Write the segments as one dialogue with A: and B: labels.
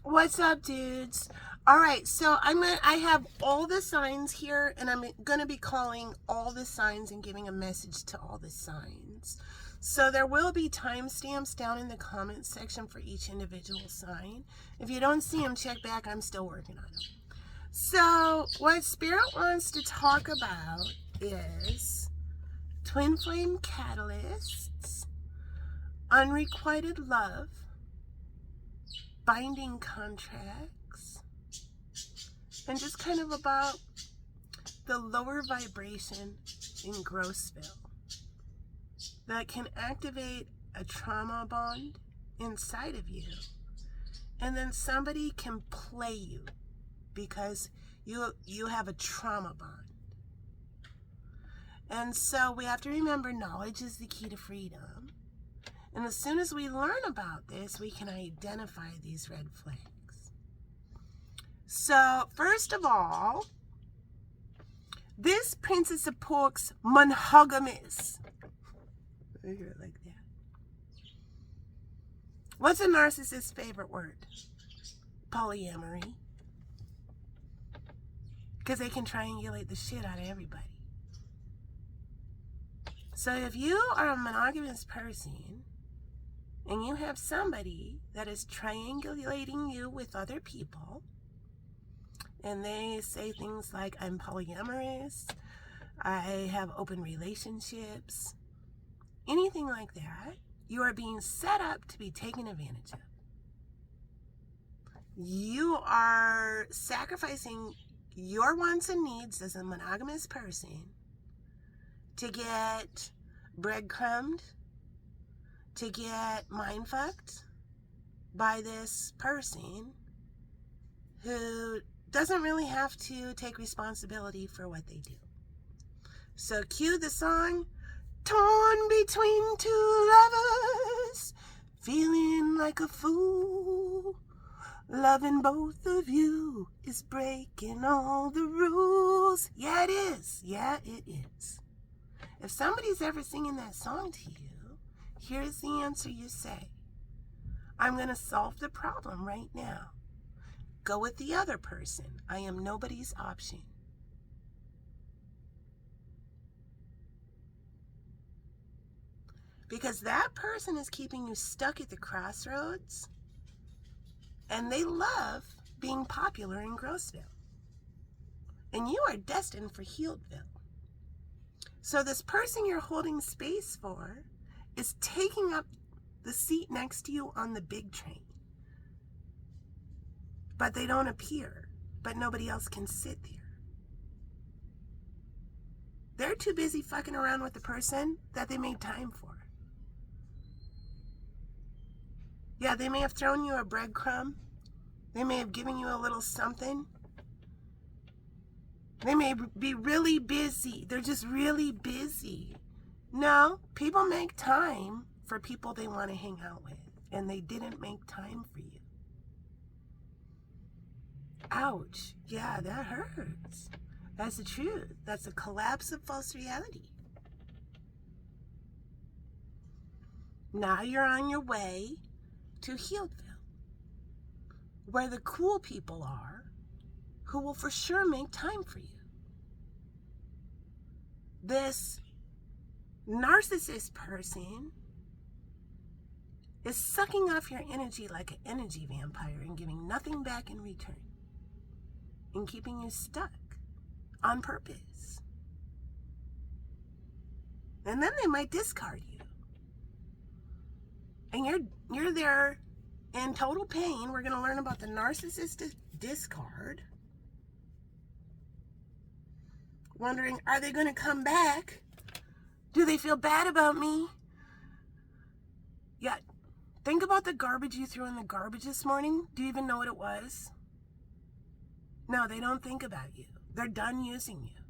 A: What's up, dudes? All right, so I have all the signs here, and I'm gonna be calling all the signs and giving a message to all the signs. So there will be timestamps down in the comments section for each individual sign. If you don't see them, check back. I'm still working on them. So what Spirit wants to talk about is twin flame catalysts, unrequited love, binding contracts, and just kind of about the lower vibration in Grossville that can activate a trauma bond inside of you, and then somebody can play you because you have a trauma bond. And so we have to remember, knowledge is the key to freedom. And as soon as we learn about this, we can identify these red flags. So, first of all, this Princess of Pork's monogamous. I hear it like that. What's a narcissist's favorite word? Polyamory. Because they can triangulate the shit out of everybody. So if you are a monogamous person, and you have somebody that is triangulating you with other people, and they say things like, I'm polyamorous, I have open relationships, anything like that, you are being set up to be taken advantage of. You are sacrificing your wants and needs as a monogamous person to get breadcrumbed, to get mind fucked by this person who doesn't really have to take responsibility for what they do. So cue the song, torn between two lovers, feeling like a fool. Loving both of you is breaking all the rules. Yeah, it is. Yeah, it is. If somebody's ever singing that song to you, here's the answer you say. I'm going to solve the problem right now. Go with the other person. I am nobody's option. Because that person is keeping you stuck at the crossroads, and they love being popular in Grossville. And you are destined for Healdville. So this person you're holding space for is taking up the seat next to you on the big train. But they don't appear, but nobody else can sit there. They're too busy fucking around with the person that they made time for. Yeah, they may have thrown you a breadcrumb. They may have given you a little something. They may be really busy. They're just really busy. No, people make time for people they want to hang out with, and they didn't make time for you. Ouch. Yeah, that hurts. That's the truth. That's a collapse of false reality. Now you're on your way to Healdville, where the cool people are, who will for sure make time for you. This narcissist person is sucking off your energy like an energy vampire and giving nothing back in return, and keeping you stuck on purpose. And then they might discard you. And you're there in total pain. We're going to learn about the narcissistic discard. Wondering, are they going to come back? Do they feel bad about me? Yeah, think about the garbage you threw in the garbage this morning. Do you even know what it was? No, they don't think about you. They're done using you.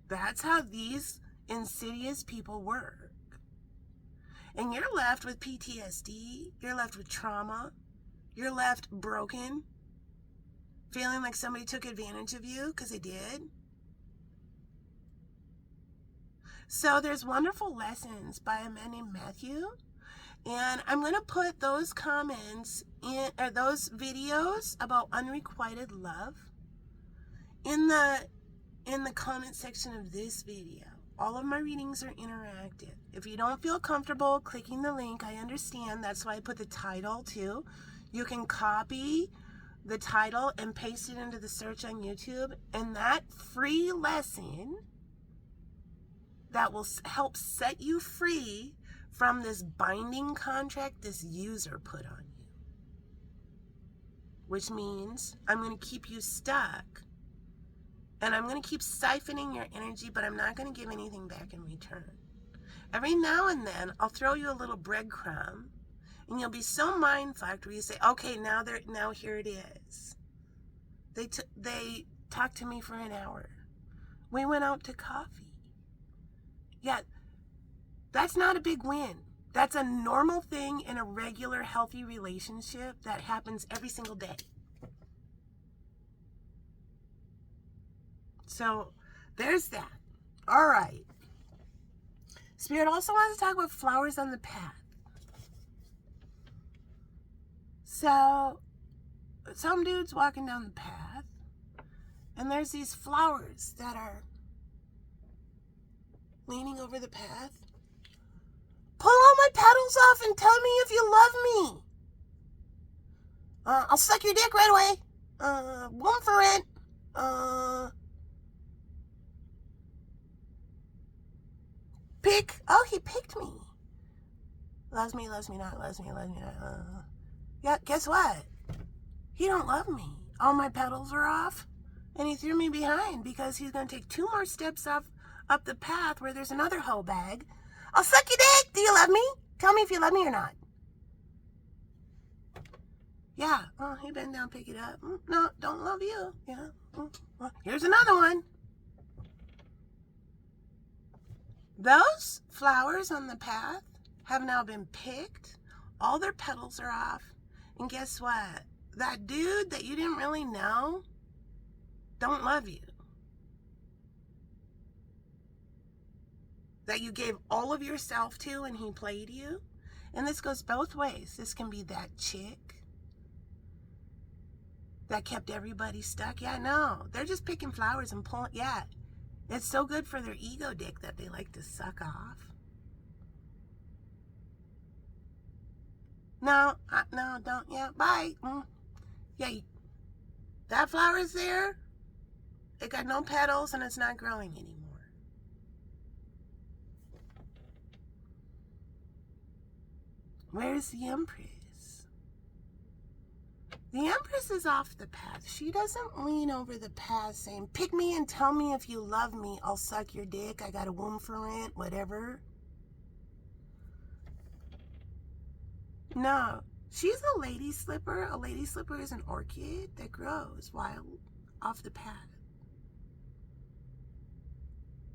A: That's how these insidious people work. And you're left with PTSD. You're left with trauma. You're left broken. Feeling like somebody took advantage of you, because they did. So there's wonderful lessons by a man named Matthew And I'm going to put those comments in, or those videos about unrequited love in the comment section of this video. All of my readings are interactive. If you don't feel comfortable clicking the link, I understand. That's why I put the title too. You can copy the title and paste it into the search on YouTube, and that free lesson that will help set you free from this binding contract this user put on you. Which means I'm going to keep you stuck, and I'm going to keep siphoning your energy, but I'm not going to give anything back in return. Every now and then, I'll throw you a little breadcrumb, and you'll be so mind-fucked where you say, okay, now here it is. They talked to me for an hour. We went out to coffee. Yeah, that's not a big win. That's a normal thing in a regular, healthy relationship that happens every single day. So, there's that. All right. Spirit also wants to talk about flowers on the path. So, some dude's walking down the path, and there's these flowers that are leaning over the path. Pull all my petals off and tell me if you love me. I'll suck your dick right away. One for rent. Pick. Oh, he picked me. Loves me not. Yeah, guess what? He don't love me. All my petals are off, and he threw me behind because he's going to take 2 more steps up the path where there's another hoe bag. I'll suck your dick. Do you love me? Tell me if you love me or not. Yeah. Oh, he bent down, pick it up. No, don't love you. Yeah. Well, here's another one. Those flowers on the path have now been picked. All their petals are off. And guess what? That dude that you didn't really know don't love you. That you gave all of yourself to and he played you. And this goes both ways. This can be that chick that kept everybody stuck. Yeah, no. They're just picking flowers and pulling. Yeah. It's so good for their ego dick that they like to suck off. No, don't. Yeah, bye. Yeah, that flower's there. It got no petals and it's not growing anymore. Where's the Empress? The Empress is off the path. She doesn't lean over the path saying, pick me and tell me if you love me. I'll suck your dick. I got a womb for rent, whatever. No, she's a lady slipper. A lady slipper is an orchid that grows wild off the path.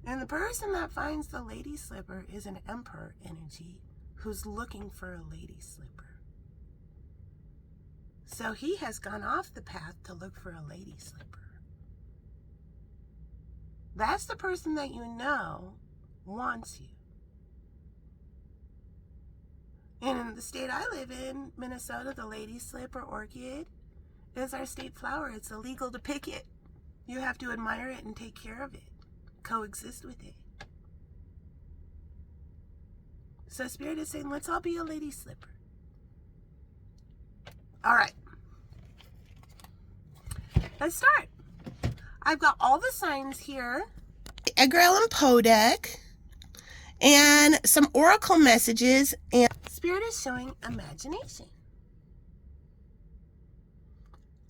A: And the person that finds the lady slipper is an emperor energy who's looking for a lady slipper. So he has gone off the path to look for a lady slipper. That's the person that you know wants you. And in the state I live in, Minnesota, the lady slipper orchid is our state flower. It's illegal to pick it. You have to admire it and take care of it. Coexist with it. So Spirit is saying, let's all be a lady slipper. All right. Let's start. I've got all the signs here. Edgar Allan Poe deck. And some oracle messages. And Spirit is showing imagination.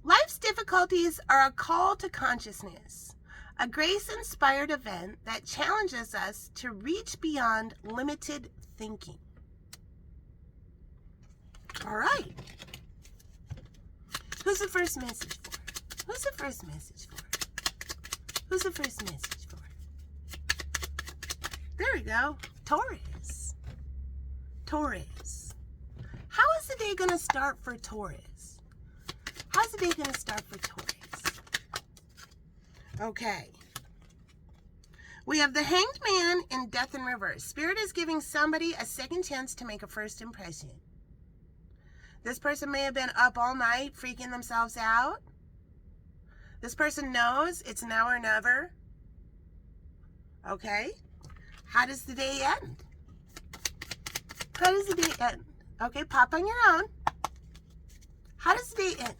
A: Life's difficulties are a call to consciousness. A grace-inspired event that challenges us to reach beyond limited thinking. All right. Who's the first message for? Who's the first message for? Who's the first message for? There we go. Taurus. Taurus. How is the day going to start for Taurus? How's the day going to start for Taurus? Okay. We have the Hanged Man in Death in Reverse. Spirit is giving somebody a second chance to make a first impression. This person may have been up all night freaking themselves out. This person knows it's now or never. Okay? How does the day end? How does the day end? Okay, pop on your own. How does the day end?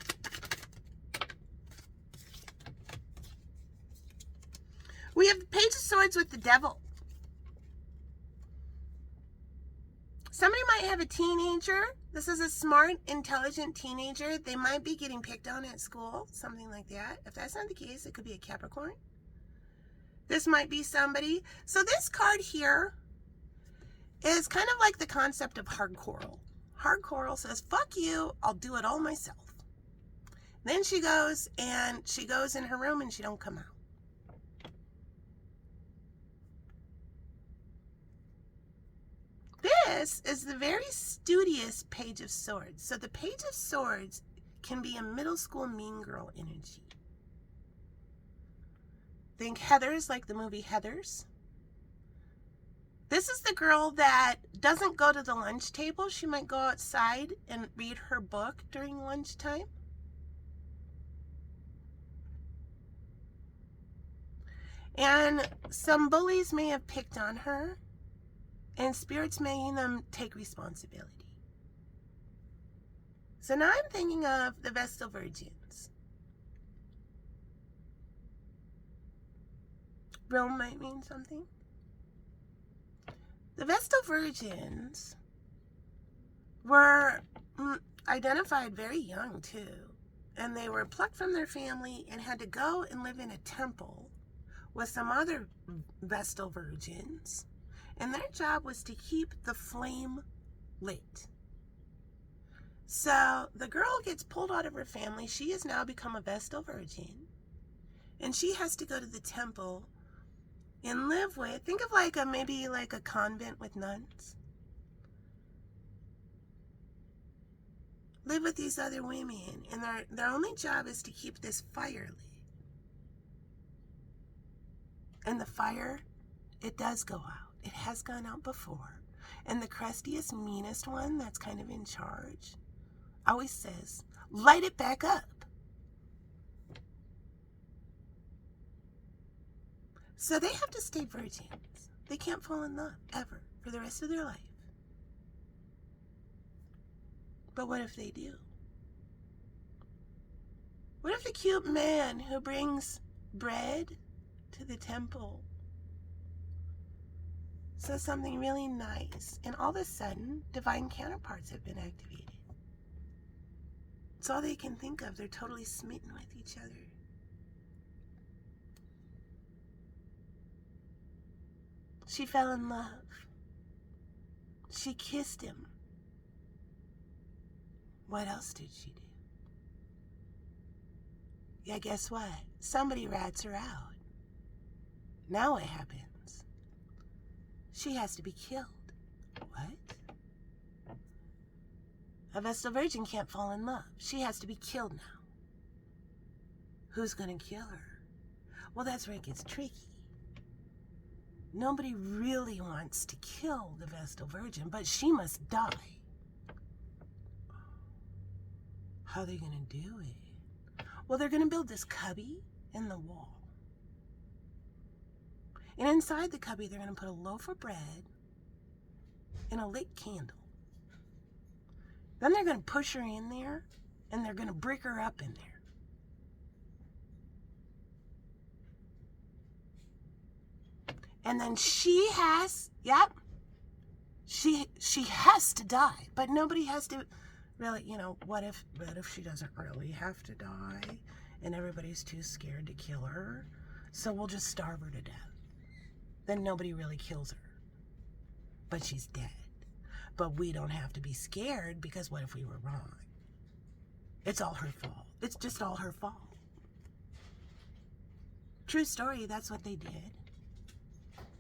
A: We have the Page of Swords with the Devil. Somebody might have a teenager. This is a smart, intelligent teenager. They might be getting picked on at school, something like that. If that's not the case, it could be a Capricorn. This might be somebody. So this card here is kind of like the concept of hard coral. Hard coral says, fuck you, I'll do it all myself. Then she goes in her room and she don't come out. This is the very studious Page of Swords. So the Page of Swords can be a middle school mean girl energy. Think Heathers, like the movie Heathers. This is the girl that doesn't go to the lunch table. She might go outside and read her book during lunchtime. And some bullies may have picked on her, and Spirit's making them take responsibility. So now I'm thinking of the Vestal Virgins. Rome might mean something. The Vestal Virgins were identified very young too, and they were plucked from their family and had to go and live in a temple with some other Vestal Virgins, and their job was to keep the flame lit. So the girl gets pulled out of her family. She has now become a Vestal Virgin, and she has to go to the temple and live with, think of like maybe like a convent with nuns. Live with these other women, and their only job is to keep this fire lit. And the fire, it does go out. It has gone out before. And the crustiest, meanest one that's kind of in charge always says, light it back up. So they have to stay virgins. They can't fall in love ever for the rest of their life. But what if they do? What if the cute man who brings bread to the temple says something really nice, and all of a sudden, divine counterparts have been activated? It's all they can think of. They're totally smitten with each other. She fell in love. She kissed him. What else did she do? Yeah, guess what? Somebody rats her out. Now what happens? She has to be killed. What? A Vestal Virgin can't fall in love. She has to be killed now. Who's going to kill her? Well, that's where it gets tricky. Nobody really wants to kill the Vestal Virgin, but she must die. How are they going to do it? Well, they're going to build this cubby in the wall. And inside the cubby, they're going to put a loaf of bread and a lit candle. Then they're going to push her in there, and they're going to brick her up in there. And then she has to die. But nobody has to really, what if she doesn't really have to die and everybody's too scared to kill her? So we'll just starve her to death. Then nobody really kills her. But she's dead. But we don't have to be scared, because what if we were wrong? It's all her fault. It's just all her fault. True story, that's what they did.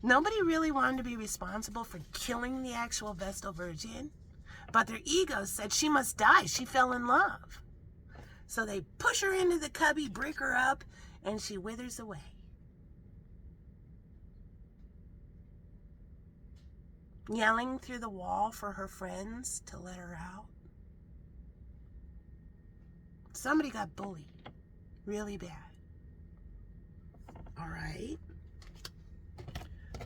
A: Nobody really wanted to be responsible for killing the actual Vestal Virgin, but their ego said she must die. She fell in love. So they push her into the cubby, break her up, and she withers away. yelling through the wall for her friends to let her out. Somebody got bullied really bad. All right.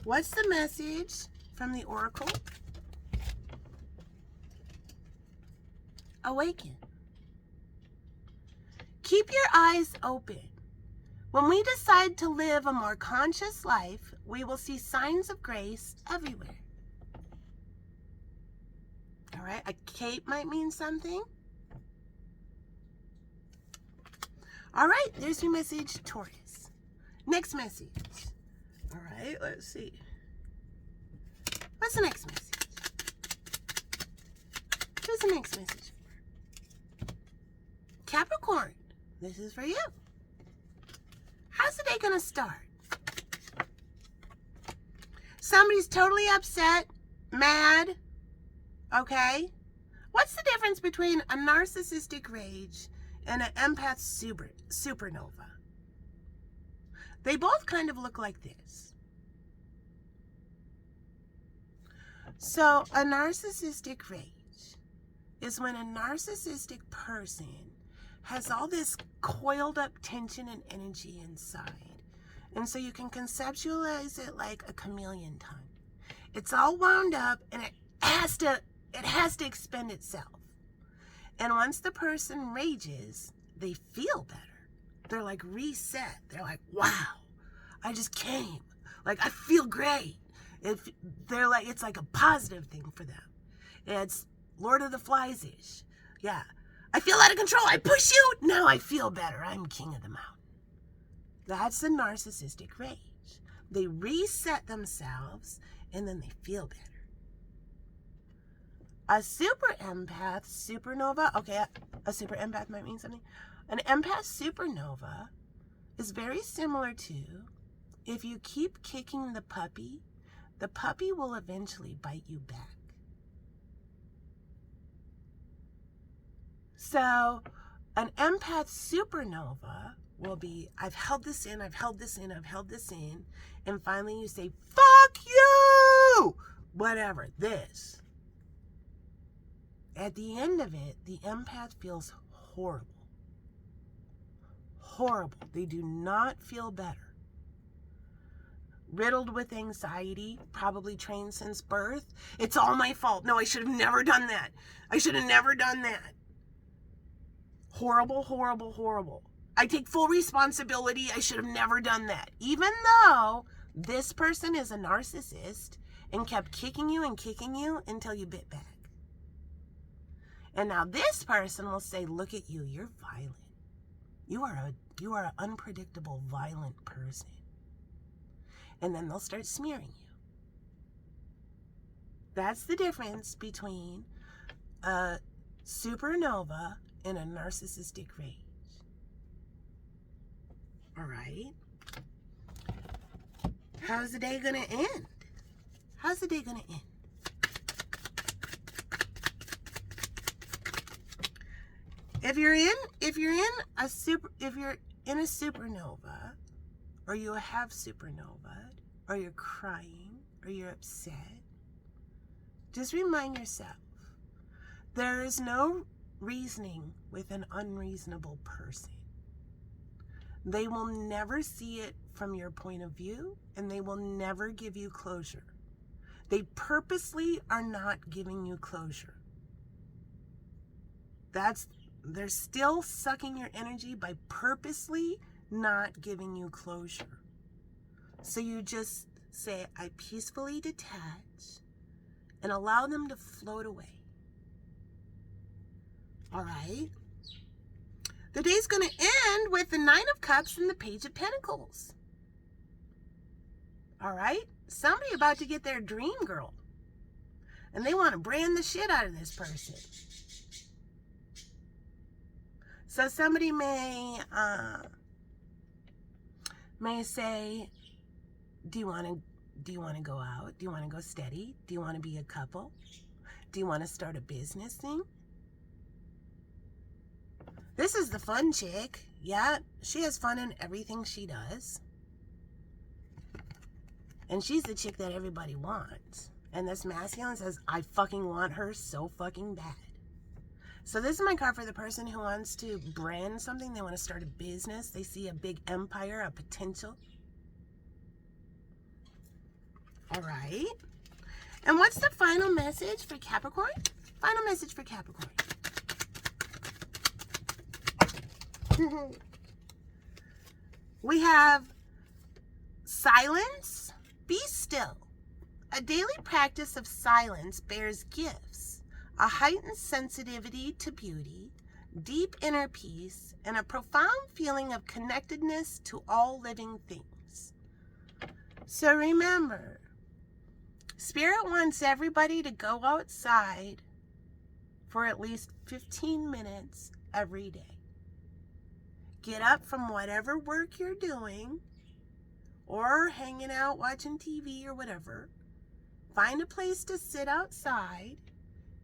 A: What's the message from the oracle? Awaken. Keep your eyes open. When we decide to live a more conscious life, we will see signs of grace everywhere. All right, a cape might mean something. All right, there's your message, Taurus. Next message. All right, let's see. What's the next message? What's the next message? Capricorn, this is for you. How's the day gonna start? Somebody's totally upset, mad, okay? What's the difference between a narcissistic rage and an empath supernova? They both kind of look like this. So a narcissistic rage is when a narcissistic person has all this coiled up tension and energy inside. And so you can conceptualize it like a chameleon tongue. It's all wound up and it has to expend itself. And once the person rages, they feel better. They're like reset. They're like, wow, I just came. Like, I feel great. It's like a positive thing for them. It's Lord of the Flies-ish. Yeah. I feel out of control. I push you. Now I feel better. I'm king of the mountain. That's the narcissistic rage. They reset themselves and then they feel better. A super empath supernova, okay, a super empath might mean something. An empath supernova is very similar to if you keep kicking the puppy will eventually bite you back. So an empath supernova will be, I've held this in, and finally you say, fuck you! Whatever, this. At the end of it, the empath feels horrible. Horrible. They do not feel better. Riddled with anxiety, probably trained since birth. It's all my fault. No, I should have never done that. I should have never done that. Horrible, horrible, horrible. I take full responsibility. I should have never done that. Even though this person is a narcissist and kept kicking you until you bit back. And now this person will say, look at you, you're violent. You are an unpredictable, violent person. And then they'll start smearing you. That's the difference between a supernova and a narcissistic rage. All right. How's the day gonna end? How's the day gonna end? If you're in a supernova, or you have supernova, or you're crying, or you're upset, just remind yourself, there is no reasoning with an unreasonable person. They will never see it from your point of view, and they will never give you closure. They purposely are not giving you closure. They're still sucking your energy by purposely not giving you closure. So you just say, I peacefully detach and allow them to float away. All right? The day's going to end with the Nine of Cups and the Page of Pentacles. All right? Somebody about to get their dream girl. And they want to brand the shit out of this person. So somebody may say, do you want to go out? Do you want to go steady? Do you want to be a couple? Do you want to start a business thing? This is the fun chick. Yeah, she has fun in everything she does. And she's the chick that everybody wants. And this masculine says, I fucking want her so fucking bad. So this is my card for the person who wants to brand something. They want to start a business. They see a big empire, a potential. All right. And what's the final message for Capricorn? Final message for Capricorn. We have silence. Be still. A daily practice of silence bears gifts, a heightened sensitivity to beauty, deep inner peace, and a profound feeling of connectedness to all living things. So remember, Spirit wants everybody to go outside for at least 15 minutes every day. Get up from whatever work you're doing or hanging out watching TV or whatever. Find a place to sit outside.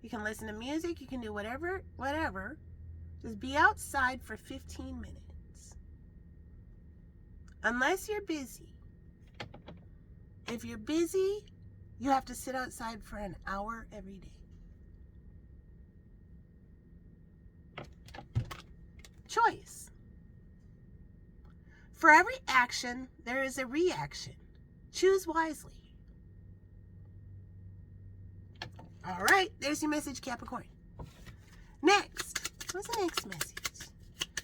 A: You can listen to music, you can do whatever. Just be outside for 15 minutes. Unless you're busy. If you're busy, you have to sit outside for an hour every day. Choice. For every action, there is a reaction. Choose wisely. All right, there's your message, Capricorn. Next. What's the next message?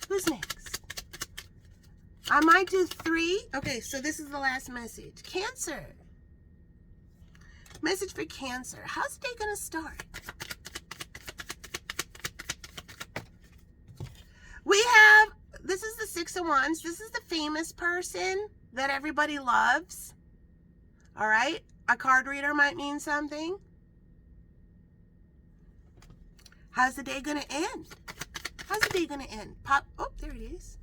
A: Who's next? I might do 3. Okay, so this is the last message. Cancer. Message for Cancer. How's the day going to start? We have, this is the 6 of Wands. This is the famous person that everybody loves. All right? A card reader might mean something. How's the day going to end? How's the day going to end? Pop. Oh, there it is.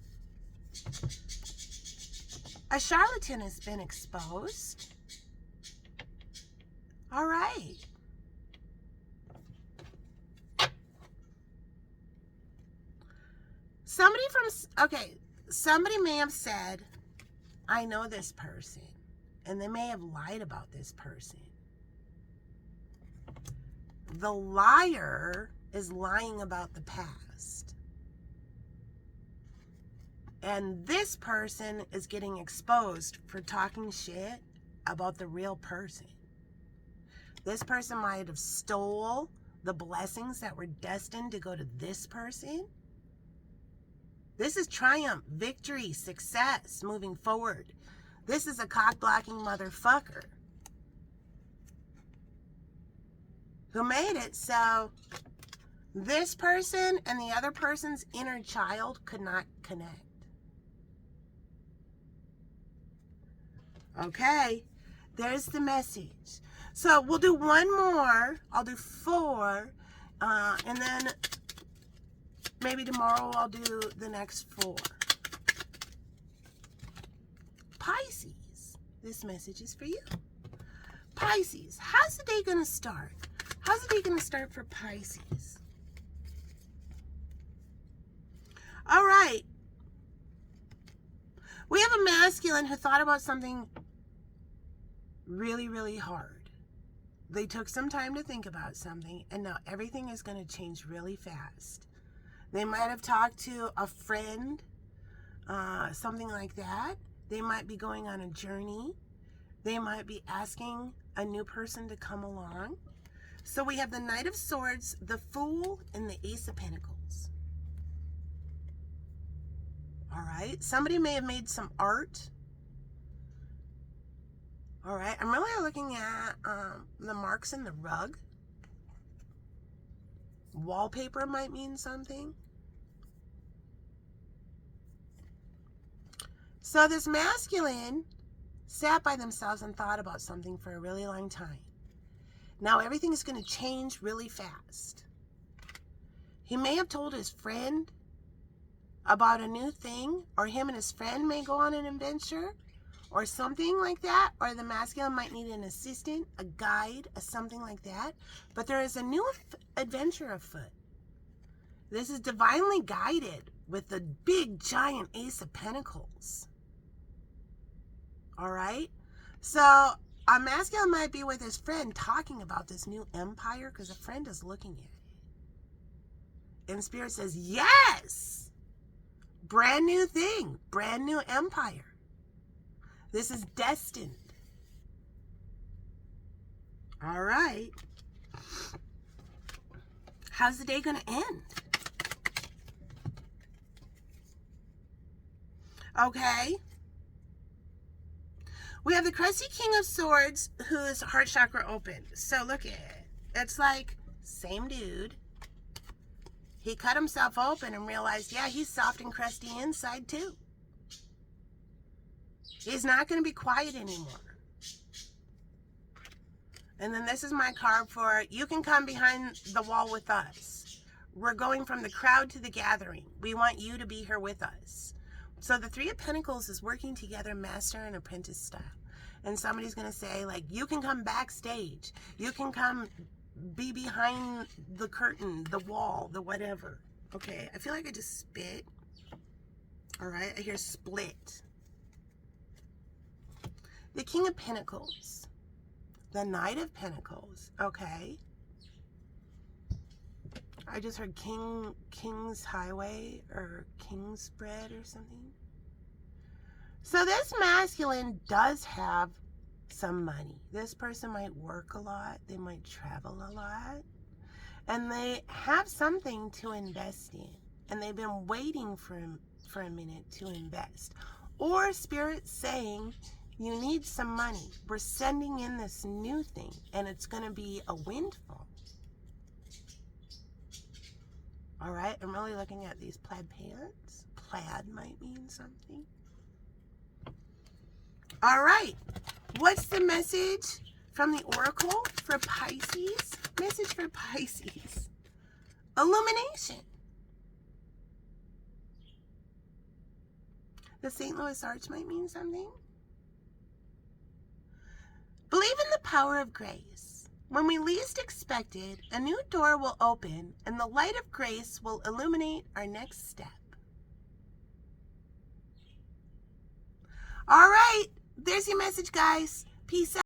A: A charlatan has been exposed. All right. Somebody may have said, I know this person, and they may have lied about this person. The liar is lying about the past. And this person is getting exposed for talking shit about the real person. This person might have stole the blessings that were destined to go to this person. This is triumph, victory, success, moving forward. This is a cock-blocking motherfucker who made it so this person and the other person's inner child could not connect. Okay, there's the message. So we'll do one more. I'll do 4. And then maybe tomorrow I'll do the next 4. Pisces. This message is for you. Pisces. How's the day going to start? How's the day going to start for Pisces? All right. We have a masculine who thought about something really, really hard. They took some time to think about something, and now everything is going to change really fast. They might have talked to a friend, something like that. They might be going on a journey. They might be asking a new person to come along. So we have the Knight of Swords, the Fool, and the Ace of Pentacles. All right. Somebody may have made some art. All right. I'm really looking at the marks in the rug. Wallpaper might mean something. So this masculine sat by themselves and thought about something for a really long time. Now everything is going to change really fast. He may have told his friend about a new thing, or him and his friend may go on an adventure, or something like that, or the masculine might need an assistant, a guide, something like that. But there is a new adventure afoot. This is divinely guided with the big giant Ace of Pentacles. All right? So A masculine might be with his friend talking about this new empire because a friend is looking at it. And Spirit says, yes! Brand new thing. Brand new empire. This is destined. All right. How's the day going to end? Okay. We have the crusty King of Swords whose heart chakra opened. So look at it. It's like, same dude. He cut himself open and realized, yeah, he's soft and crusty inside too. He's not going to be quiet anymore. And then this is my card for, you can come behind the wall with us. We're going from the crowd to the gathering. We want you to be here with us. So the Three of Pentacles is working together, master and apprentice style. And somebody's going to say, like, you can come backstage. You can come be behind the curtain, the wall, the whatever. Okay, I feel like I just spit. All right, I hear split. The King of Pentacles. The Knight of Pentacles. Okay. I just heard King's Highway or King's Spread or something. So this masculine does have some money. This person might work a lot. They might travel a lot. And they have something to invest in. And they've been waiting for a minute to invest. Or Spirit saying, you need some money. We're sending in this new thing. And it's going to be a windfall. All right, I'm really looking at these plaid pants. Plaid might mean something. All right, what's the message from the Oracle for Pisces? Message for Pisces. Illumination. The St. Louis Arch might mean something. Believe in the power of grace. When we least expect it, a new door will open and the light of grace will illuminate our next step. All right, there's your message, guys. Peace out.